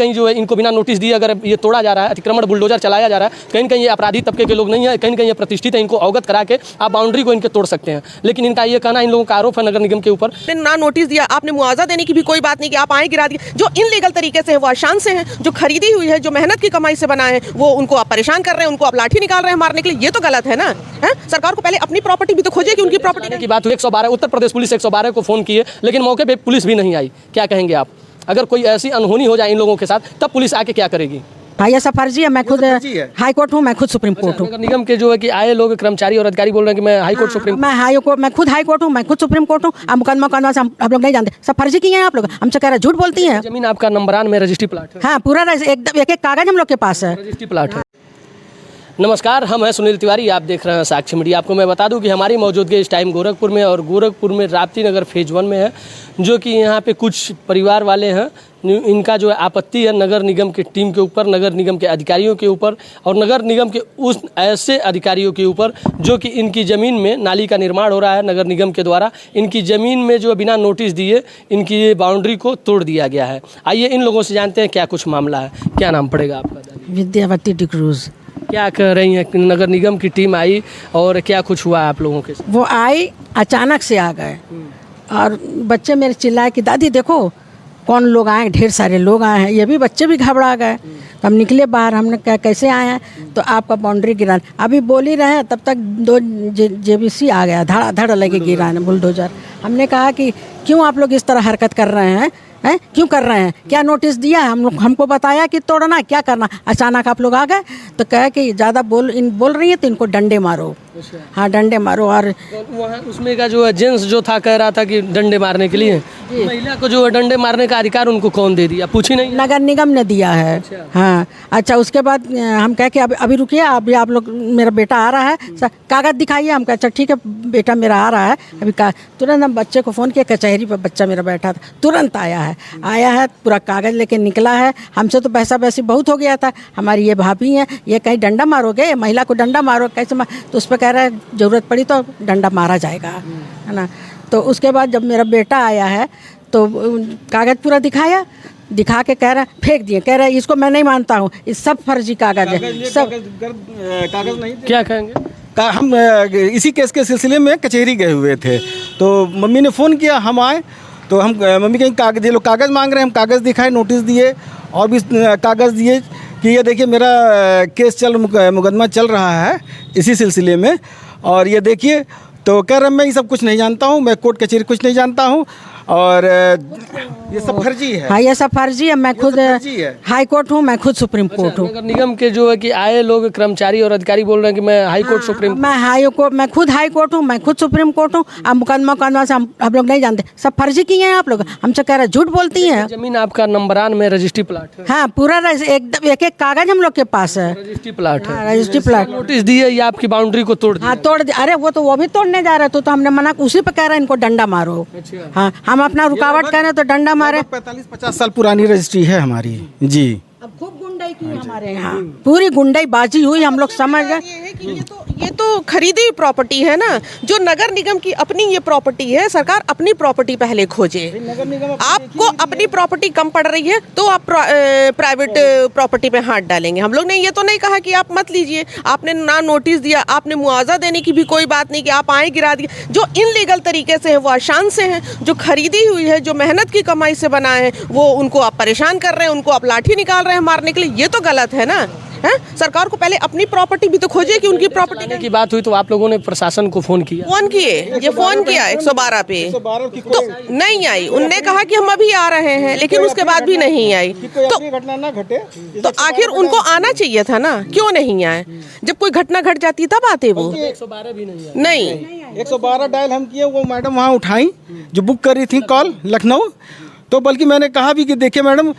कहीं जो है इनको बिना नोटिस दिए अगर ये तोड़ा जा रहा है, अतिक्रमण बुलडोजर चलाया जा रहा है, कहीं कहीं ये अपराधी तबके के लोग नहीं है, कहीं कहीं ये प्रतिष्ठित है, इनको अवगत करा के आप बाउंड्री को इनके तोड़ सकते हैं। लेकिन इनका ये कहना, इन लोगों का आरोप है नगर निगम के ऊपर ना नोटिस दिया, आपने मुआवजा देने की भी कोई बात नहीं कि आप आए गिरा दिए। जो इनलीगल तरीके से है वो अशांत से हैं, जो खरीदी हुई है, जो मेहनत की कमाई से बनाए हैं, वो उनको आप परेशान कर रहे हैं, उनको आप लाठी निकाल रहे हैं मारने के लिए। ये तो गलत है ना। है सरकार को पहले अपनी प्रॉपर्टी भी तो खोजे कि उनकी प्रॉपर्टी की बात हुई। 112 उत्तर प्रदेश पुलिस 112 को फोन किए, लेकिन मौके पे पुलिस भी नहीं आई। क्या कहेंगे आप? अगर कोई ऐसी अनहोनी हो जाए इन लोगों के साथ, तब पुलिस आके क्या करेगी? भाई ऐसा फर्जी है। मैं खुद हाई कोर्ट हूँ, मैं खुद सुप्रीम कोर्ट हूँ। नगर निगम के जो है कि आए लोग कर्मचारी और अधिकारी बोल रहे हैं कि मैं हाई कोर्ट सुप्रीम, मैं खुद हाई कोर्ट हूँ, मैं खुद सुप्रीम कोर्ट हूँ। अब मुकदमा से हम लोग नहीं जानते, सब फर्जी किए हैं आप लोग। हमसे कह रहे हैं, झूठ बोलती हैं। जमीन आपका नंबरान में रजिस्ट्री प्लाट है? हाँ, पूरा एकदम एक एक कागज हम लोग के पास है, रजिस्ट्री प्लाट है। नमस्कार, हम हैं सुनील तिवारी, आप देख रहे हैं साक्ष्य मीडिया। आपको मैं बता दूं कि हमारी मौजूदगी इस टाइम गोरखपुर में, और गोरखपुर में राप्ती नगर फेज 1 में है, जो कि यहाँ पे कुछ परिवार वाले हैं, इनका जो है आपत्ति है नगर निगम की टीम के ऊपर, नगर निगम के अधिकारियों के ऊपर, और नगर निगम के उस ऐसे अधिकारियों के ऊपर जो कि इनकी ज़मीन में नाली का निर्माण हो रहा है नगर निगम के द्वारा। इनकी ज़मीन में जो बिना नोटिस दिए इनकी ये बाउंड्री को तोड़ दिया गया है। आइए इन लोगों से जानते हैं क्या कुछ मामला है। क्या नाम पड़ेगा आपका? विद्यावती डिक्रूज। क्या कह रही हैं? नगर निगम की टीम आई और क्या कुछ हुआ आप लोगों के साथ? वो आई, अचानक से आ गए, और बच्चे मेरे चिल्लाए कि दादी देखो कौन लोग आए, ढेर सारे लोग आए हैं। ये भी बच्चे भी घबरा गए। तो हम निकले बाहर, हमने कहा कैसे आए हैं, तो आपका बाउंड्री गिरा। अभी बोल ही रहे हैं, तब तक 2 JBC आ गया, धड़ लगे गिराने, बुलडोजर। हमने कहा कि क्यों आप लोग इस तरह हरकत कर रहे हैं, क्यों कर रहे हैं? क्या नोटिस दिया है? हमको बताया कि तोड़ना, क्या करना? अचानक आप लोग आ गए। तो कहे कि ज़्यादा बोल रही है तो इनको डंडे मारो। हाँ, डंडे मारो। और वहाँ उसमें का जो है जेंट्स जो था कह रहा था कि डंडे मारने के लिए, महिला को जो है डंडे मारने का अधिकार उनको कौन दे दिया? पूछी नहीं? नगर निगम ने दिया है। हाँ, अच्छा। उसके बाद हम कहे कि अभी रुकिए, अभी आप लोग, मेरा बेटा आ रहा है, कागज दिखाइए। हम कहे अच्छा ठीक है, बेटा मेरा आ रहा है अभी। तुरंत हम बच्चे को फ़ोन किया, कचहरी पर बच्चा मेरा बैठा था, तुरंत आया है, पूरा कागज लेके निकला है। हमसे तो पैसा वैसी बहुत हो गया था। हमारी ये भाभी हैं, ये कहीं डंडा मारोगे, महिला को डंडा मारो कैसे तो उस पर कह रहा है ज़रूरत पड़ी तो डंडा मारा जाएगा, है ना। तो उसके बाद जब मेरा बेटा आया है तो कागज़ पूरा दिखा के कह रहा है फेंक दिए। कह रहा है इसको मैं नहीं मानता हूँ, ये सब फर्जी कागज़ है, सब कागज़ नहीं। क्या कहेंगे? हम इसी केस के सिलसिले में कचहरी गए हुए थे, तो मम्मी ने फ़ोन किया, हम आए तो हम मम्मी कहीं कागज़, ये लोग कागज़ मांग रहे हैं। हम कागज़ दिखाए, नोटिस दिए, और भी कागज़ दिए कि ये देखिए मेरा केस मुकदमा चल रहा है इसी सिलसिले में, और ये देखिए। तो कह रहे मैं ये सब कुछ नहीं जानता हूँ, मैं कोर्ट कचहरी कुछ नहीं जानता हूँ, और ये सब फर्जी है। हाँ, ये सब फर्जी है। मैं खुद हाई कोर्ट हूँ, मैं खुद सुप्रीम कोर्ट हूँ। नगर निगम के जो है कि आए लोग कर्मचारी और अधिकारी बोल रहे हैं कि मैं हाई कोर्ट सुप्रीम, मैं खुद हाई कोर्ट हूँ, मैं खुद सुप्रीम कोर्ट हूँ। अब मुकदमा से हम लोग नहीं जानते, सब फर्जी किए हैं आप लोग। हमसे कह रहे हैं, झूठ बोलती हैं। जमीन आपका नंबरान में रजिस्ट्री प्लाट है? हाँ, पूरा एकदम एक एक कागज हम लोग के पास है, रजिस्ट्री प्लाट है। Registry plot. नोटिस दिए या आपकी बाउंड्री को तोड़ दिया? हाँ, तोड़ दिया। अरे वो भी तोड़ने जा रहे थे, तो हमने मना, उसी पे कह रहे हैं इनको डंडा मारो। हाँ, हम अपना रुकावट कह रहे हैं तो डंडा मारे। 45-50 साल पुरानी रजिस्ट्री है हमारी जी। अब खूब गुंडाई की हमारे यहाँ, पूरी गुंडाई बाजी हुई, हम लोग समझ गए। ये तो खरीदी प्रॉपर्टी है ना, जो नगर निगम की अपनी ये प्रॉपर्टी है। सरकार अपनी प्रॉपर्टी पहले खोजे। आपको अपनी प्रॉपर्टी कम पड़ रही है तो आप प्राइवेट प्रॉपर्टी पे हाथ डालेंगे। हम लोग ने ये तो नहीं कहा कि आप मत लीजिए। आपने ना नोटिस दिया, आपने मुआवजा देने की भी कोई बात नहीं कि आप आए गिरा दिए। जो इनलीगल तरीके से है वो अशांत से हैं, जो खरीदी हुई है, जो मेहनत की कमाई से बनाए हैं, वो उनको आप परेशान कर रहे हैं, उनको आप लाठी निकाल रहे हैं मारने के लिए। ये तो गलत है ना। है सरकार को पहले अपनी प्रॉपर्टी भी तो खोजे कि उनकी प्रॉपर्टी की बात हुई तो आप लोगों ने प्रशासन को फोन किया? फोन किया 112 पे, तो नहीं आई। उनने कहा कि हम अभी आ रहे हैं, लेकिन उसके बाद भी नहीं आई। तो घटना ना घटे, तो आखिर उनको आना चाहिए था ना, क्यों नहीं आए? जब कोई घटना घट जाती तब आते वो। 112 भी नहीं 112 डायल हम किए, वो मैडम वहाँ उठाई जो बुक कर रही थी कॉल लखनऊ। तो बल्कि मैंने कहा भी कि देखिए मैडम,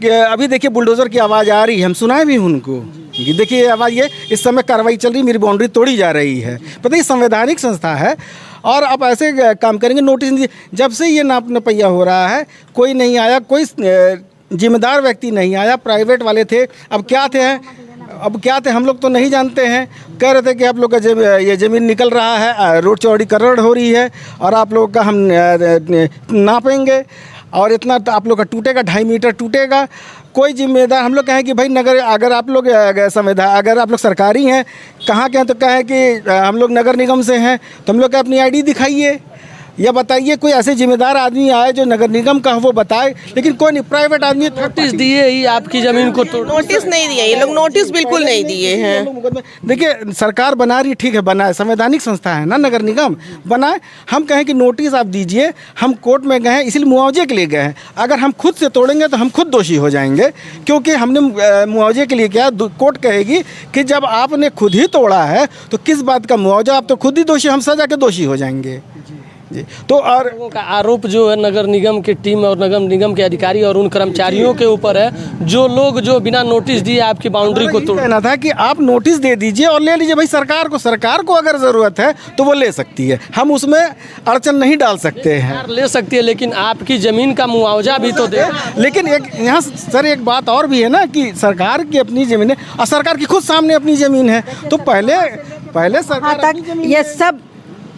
अभी देखिए बुलडोज़र की आवाज़ आ रही है, हम सुनाए भी उनको कि देखिए आवाज़, ये इस समय कार्रवाई चल रही, मेरी बाउंड्री तोड़ी जा रही है। पता है संवैधानिक संस्था है, और आप ऐसे काम करेंगे? नोटिस नहीं। जब से ये नाप नपैया हो रहा है, कोई नहीं आया, कोई जिम्मेदार व्यक्ति नहीं आया, प्राइवेट वाले थे। अब क्या थे हम लोग तो नहीं जानते हैं। कह रहे थे कि आप लोग का ये ज़मीन निकल रहा है, रोड चौड़ीकरण हो रही है, और आप लोग का हम नापेंगे। और इतना तो आप लोग का टूटेगा, 2.5 मीटर टूटेगा। कोई जिम्मेदार, हम लोग कहें कि भाई नगर, अगर आप लोग संविधान, अगर आप लोग सरकारी हैं, कहाँ के हैं, तो कहें कि हम लोग नगर निगम से हैं, तो हम लोग का अपनी आईडी दिखाइए या बताइए। कोई ऐसे जिम्मेदार आदमी आए जो नगर निगम का वो बताए, लेकिन कोई नहीं, प्राइवेट आदमी। नोटिस दिए ही आपकी ज़मीन को तोड़, नोटिस नहीं दिए ये लोग, नोटिस बिल्कुल नहीं दिए हैं। देखिए सरकार बना रही, ठीक है, बनाए, संवैधानिक संस्था है ना नगर निगम, बनाए। हम कहें कि नोटिस आप दीजिए, हम कोर्ट में गए हैं इसलिए मुआवजे के लिए गए हैं। अगर हम खुद से तोड़ेंगे तो हम खुद दोषी हो जाएंगे, क्योंकि हमने मुआवजे के लिए किया। कोर्ट कहेगी कि जब आपने खुद ही तोड़ा है तो किस बात का मुआवजा, आप तो खुद ही दोषी, हम सजा के दोषी हो जाएंगे जी। तो और लोगों का आरोप जो है नगर निगम की टीम और नगर निगम के अधिकारी और उन कर्मचारियों के ऊपर है, जो लोग जो बिना नोटिस दिए आपकी बाउंड्री को तोड़। कहना था कि आप नोटिस दे दीजिए और ले लीजिए भाई। सरकार को अगर ज़रूरत है तो वो ले सकती है, हम उसमें अड़चन नहीं डाल सकते हैं। सरकार ले सकती है, लेकिन आपकी ज़मीन का मुआवजा भी तो दे। लेकिन एक यहाँ सर एक बात और भी है ना कि सरकार की अपनी ज़मीन है और सरकार की खुद सामने अपनी ज़मीन है, तो पहले सरकार तक ये सब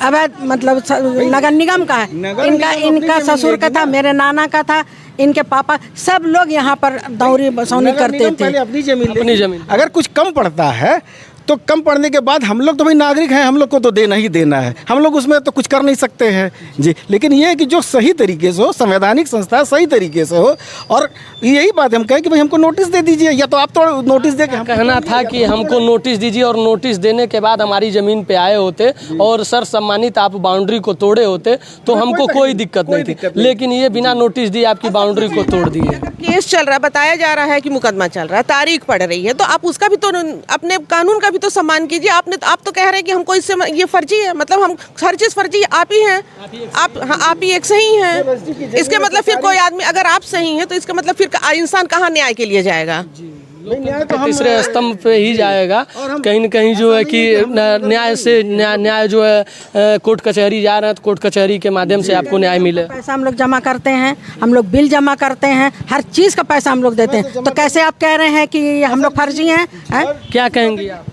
अवैध मतलब नगर निगम का है। इनका ससुर का था, मेरे नाना का था, इनके पापा, सब लोग यहाँ पर दौरी बसौनी करते थे। पहले अपनी अपनी ज़मीन। अगर कुछ कम पड़ता है तो कम पड़ने के बाद हम लोग तो भाई नागरिक हैं, हम लोग को तो देना ही देना है, हम लोग उसमें तो कुछ कर नहीं सकते हैं जी। लेकिन ये है कि जो सही तरीके से हो, संवैधानिक संस्था सही तरीके से हो, और यही बात हम कहें कि भाई हमको नोटिस दे दीजिए, या तो आप तो नोटिस दे के कहना था कि हमको नोटिस दीजिए और नोटिस देने के बाद हमारी ज़मीन पे आए होते और सर सम्मानित आप बाउंड्री को तोड़े होते तो हमको कोई दिक्कत नहीं थी, लेकिन ये बिना नोटिस दिए आपकी बाउंड्री को तोड़ दिए। केस चल रहा है, बताया जा रहा है कि मुकदमा चल रहा है, तारीख पड़ रही है, तो आप उसका भी तो अपने कानून का भी तो सम्मान कीजिए। आप तो कह रहे हैं कि हमको इससे ये फर्जी है, मतलब हम हर चीज फर्जी, आप ही हैं, आप ही एक सही हैं। इसके मतलब फिर कोई आदमी, अगर आप सही हैं तो इसका मतलब फिर इंसान कहाँ न्याय के लिए जाएगा? तीसरे स्तंभ पे ही जाएगा। कहीं न कहीं जो है कि न्याय जो है कोर्ट कचहरी जा रहे हैं तो कोर्ट कचहरी के माध्यम से आपको न्याय मिले। पैसा हम लोग जमा करते हैं, हम लोग बिल जमा करते हैं, हर चीज़ का पैसा हम लोग देते हैं, तो कैसे आप कह रहे हैं कि हम लोग फर्जी हैं? क्या कहेंगी आप?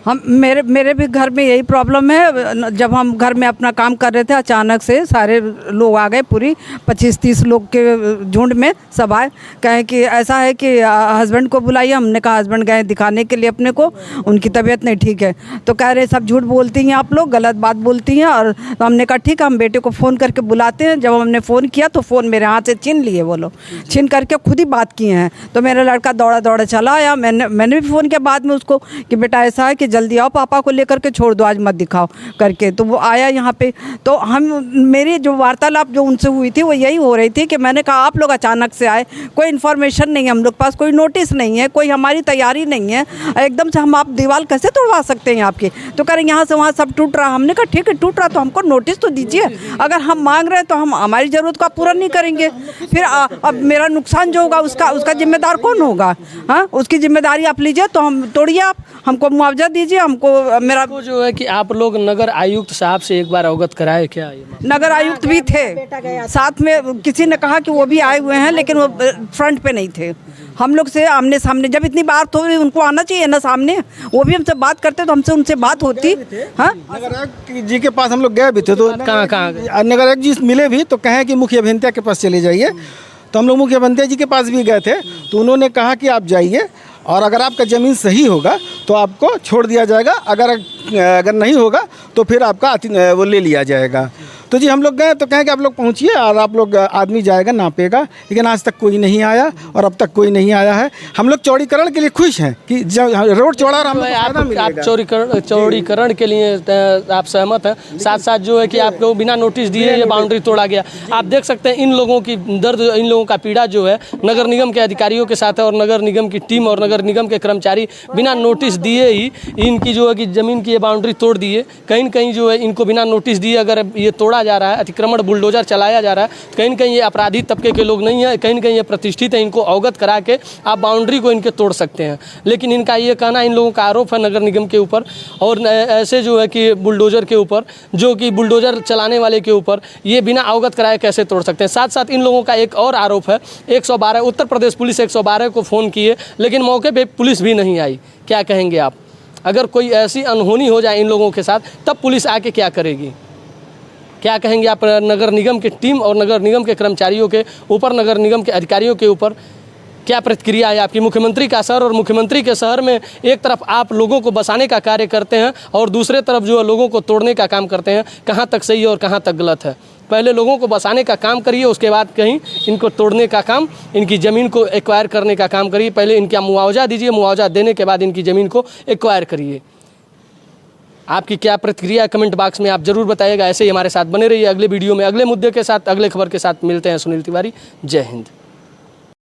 हम मेरे भी घर में यही प्रॉब्लम है। जब हम घर में अपना काम कर रहे थे, अचानक से सारे लोग आ गए, पूरी 25-30 लोग के झुंड में सब आए, कहें कि ऐसा है कि हस्बैंड को बुलाइए। हमने कहा हस्बैंड गए दिखाने के लिए अपने को, उनकी तबीयत नहीं ठीक है, तो कह रहे सब झूठ बोलती हैं आप लोग, गलत बात बोलती हैं। और तो हमने कहा ठीक है, हम बेटे को फ़ोन करके बुलाते हैं। जब हमने फ़ोन किया तो फ़ोन मेरे हाथ से छीन लिए वो लोग, छीन करके खुद ही बात किए हैं। तो मेरा लड़का दौड़ा चला आया, मैंने भी फ़ोन किया बाद में उसको कि बेटा ऐसा है कि जल्दी आओ, पापा को लेकर के छोड़ दो, आज मत दिखाओ करके। तो वो आया यहाँ पे, तो मेरी जो वार्तालाप जो उनसे हुई थी वो यही हो रही थी कि मैंने कहा आप लोग अचानक से आए, कोई इन्फॉर्मेशन नहीं है हम लोग पास, कोई नोटिस नहीं है, कोई हमारी तैयारी नहीं है, एकदम से हम आप दीवार कैसे तोड़वा सकते हैं आपके? तो कह रहे यहाँ से वहाँ सब टूट रहा। हमने कहा ठीक है टूट रहा तो हमको नोटिस तो दीजिए, अगर हम मांग रहे हैं तो हम हमारी ज़रूरत को आप पूरा नहीं करेंगे, फिर अब मेरा नुकसान जो होगा उसका जिम्मेदार कौन होगा? हाँ, उसकी जिम्मेदारी आप लीजिए, तो हम तोड़िए, आप हमको मुआवजा दीजिए। हमको मेरा वो जो है कि आप लोग नगर आयुक्त साहब से एक बार अवगत कराए क्या? ये नगर आयुक्त भी थे साथ में, किसी ने कहा कि वो भी आए हुए हैं, लेकिन वो फ्रंट पे नहीं थे। हम लोग से आमने सामने, जब इतनी बात हो उनको आना चाहिए ना सामने, वो भी हमसे बात करते तो हमसे उनसे बात होती। हाँ, नगर आयुक्त जी के पास हम लोग गए भी थे, तो कहाँ नगर आयुक्त जी मिले भी, तो कहें कि मुख्य अभियंता के पास चले जाइए। तो हम लोग मुख्य अभियंता जी के पास भी गए थे, तो उन्होंने कहा कि आप जाइए और अगर आपका ज़मीन सही होगा तो आपको छोड़ दिया जाएगा, अगर नहीं होगा तो फिर आपका वो ले लिया जाएगा। तो जी हम लोग गए तो कहें कि आप लोग पहुंचिए और आप लोग, आदमी जाएगा नापेगा, लेकिन आज तक कोई नहीं आया और अब तक कोई नहीं आया है। हम लोग चौड़ीकरण के लिए खुश हैं कि रोड चौड़ा और हम आप चौड़ीकरण के लिए आप सहमत हैं, साथ साथ जो है कि आपको बिना नोटिस दिए ये बाउंड्री तोड़ा गया। आप देख सकते हैं इन लोगों की दर्द, इन लोगों का पीड़ा जो है नगर निगम के अधिकारियों के साथ है, और नगर निगम की टीम और नगर निगम के कर्मचारी बिना नोटिस दिए ही इनकी जो है कि ज़मीन की ये बाउंड्री तोड़ दिए। कहीं न कहीं जो है इनको बिना नोटिस दिए अगर ये तोड़ा जा रहा है, अतिक्रमण बुलडोजर चलाया जा रहा है, कहीं न कहीं ये अपराधी तबके के लोग नहीं है, कहीं न कहीं ये प्रतिष्ठित है, इनको अवगत करा के आप बाउंड्री को इनके तोड़ सकते हैं। लेकिन इनका ये कहना, इन लोगों का आरोप है नगर निगम के ऊपर और ऐसे जो है कि बुलडोजर के ऊपर, जो कि बुलडोजर चलाने वाले के ऊपर ये बिना अवगत कराए कैसे तोड़ सकते हैं। साथ साथ इन लोगों का एक और आरोप है, 112 उत्तर प्रदेश पुलिस 112 को फ़ोन किए, लेकिन मौके पर पुलिस भी नहीं आई। क्या कहेंगे आप? अगर कोई ऐसी अनहोनी हो जाए इन लोगों के साथ, तब पुलिस आके क्या करेगी? क्या कहेंगे आप नगर निगम की टीम और नगर निगम के कर्मचारियों के ऊपर, नगर निगम के अधिकारियों के ऊपर क्या प्रतिक्रिया है आपकी? मुख्यमंत्री का शहर और मुख्यमंत्री के शहर में एक तरफ आप लोगों को बसाने का कार्य करते हैं और दूसरे तरफ जो है लोगों को तोड़ने का काम करते हैं। कहाँ तक सही है और कहाँ तक गलत है? पहले लोगों को बसाने का काम करिए, उसके बाद कहीं इनको तोड़ने का काम, इनकी ज़मीन को एक्वायर करने का काम करिए। पहले इनका मुआवजा दीजिए, मुआवजा देने के बाद इनकी ज़मीन को एक्वायर करिए। आपकी क्या प्रतिक्रिया कमेंट बॉक्स में आप जरूर बताइएगा। ऐसे ही हमारे साथ बने रहिए। अगले वीडियो में अगले मुद्दे के साथ, अगले खबर के साथ मिलते हैं। सुनील तिवारी, जय हिंद।